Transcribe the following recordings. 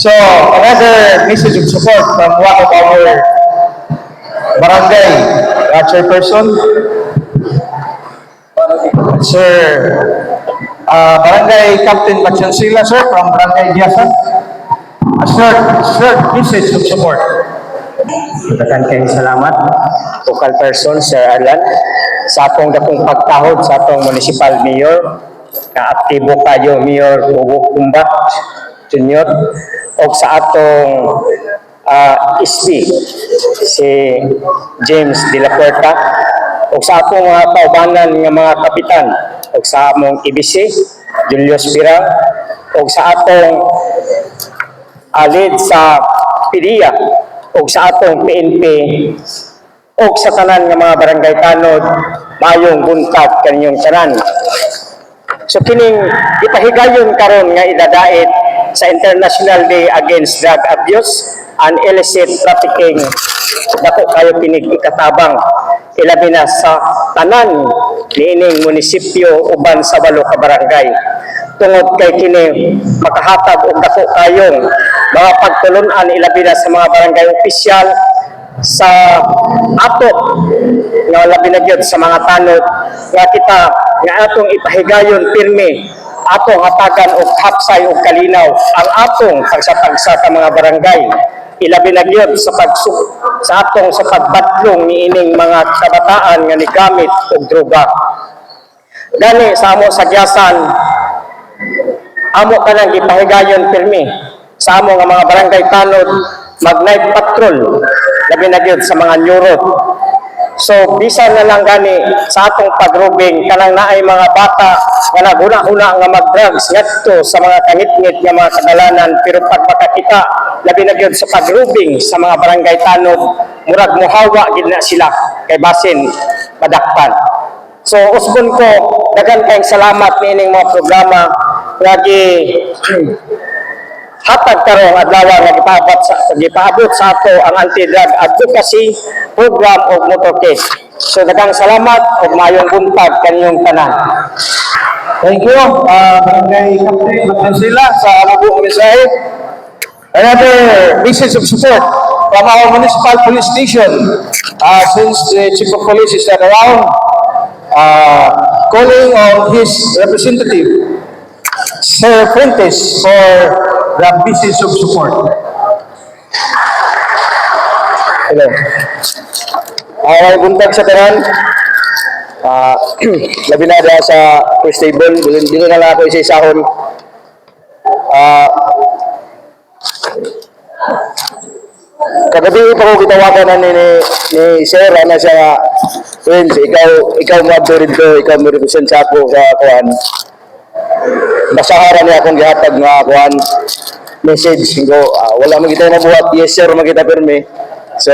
So, another message of support from one of our barangay chairperson, Sir Barangay Captain Machansila, sir, from Barangay Diasan. A short message of support. Daghang kayong salamat, local person, Sir Arlan, sa atong dakong pagtahod sa atong municipal mayor, na aktibo kayo, Mayor Bobo Kumbat Jr., o sa atong SB, si James De La Puerta, o sa atong mga kaubanan ng mga kapitan, o sa among IBC, Julius Birang, o sa atong alid sa PDEA, o sa atong PNP, o sa tanan ng mga barangay tanod, mayong buntag kaninyong tanan. So kining ipahigayon karon nga idadait sa International Day Against Drug Abuse and Illicit Trafficking, dako kayo kinig ikatabang, ilabi na sa tanan niining munisipyo uban sa 8 ka barangay. Tungod kay kini makahatag og dako kayong mga pagtulunan, ilabi na sa mga barangay opisyal sa ato nga labi na gyud sa mga tanod nga kita nga atong ipahigayon pirmi, atong hatagan og hapsay og kalinaw ang atong tagsa-tagsa ka mga barangay, ilabi na gyud sa atong sa pagbatlong niining mga kabataan nga nigamit og droga. Gani sa amo sa Giasan, amo kanang ipahigayon pirmi sa amo nga mga barangay tanod mag-night patrol, labi na gyud sa mga nyurot. So bisan na lang gani sa atong pagrubing kanang naay mga bata nga naghuna-huna nga mag-drugs ngadto sa mga kangit-ngit nga mga kadalanan, pero pag makakita labi na gyud sa pagrubing sa mga barangay tanod, murag muhawa gid na sila kay basin madakpan. So usbon ko daghan kayong salamat niining mga programa nga hatag karong adlaw nga gipaabot sa ato ang anti-drug advocacy program og motorcade. So daghang salamat ug mayong buntag kaninyong tanan. Thank you, Barangay Captain Machansila sa mabuong mensahe. Another message of support from our municipal police station, since the Chief of Police is not around, calling on his representative, Sir Fuentes, for the message of support. Hello. Ay buntag sa tanan. Labi na diha sa first table, dili na lang ako isa-isahon. Kagabi pa ko gitawagan ni Sir na siya, friends, ikaw mo dito, ikaw mo represent sa ako sa kuan. Basaharan niya akong gihatag nga kuan message ko, wala mo kita nabuhat, yes sir mo kita pirmi. So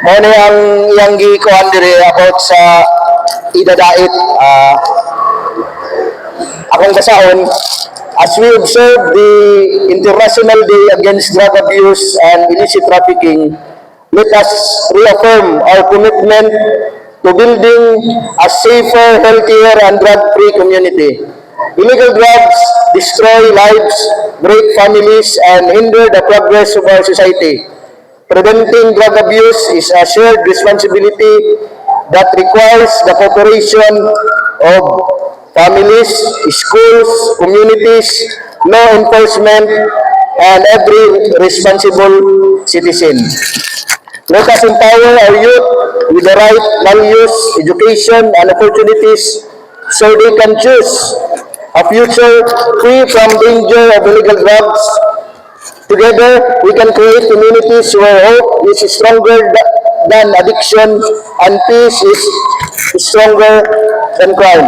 mo ni ang iyang gikuan diri about sa idadait, akong basahon. As we observe the International Day Against Drug Abuse and Illicit Trafficking, let us reaffirm our commitment to building a safer, healthier, and drug-free community. Illegal drugs destroy lives, break families, and hinder the progress of our society. Preventing drug abuse is a shared responsibility that requires the cooperation of families, schools, communities, law enforcement, and every responsible citizen. Let us empower our youth with the right values, education, and opportunities so they can choose a future free from danger of illegal drugs. Together, we can create communities where hope is stronger than addiction and peace is stronger than crime.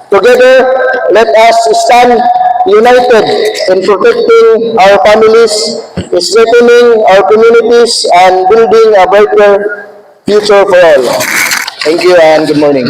Together, let us stand united in protecting our families, strengthening our communities, and building a brighter future for all. Thank you and good morning.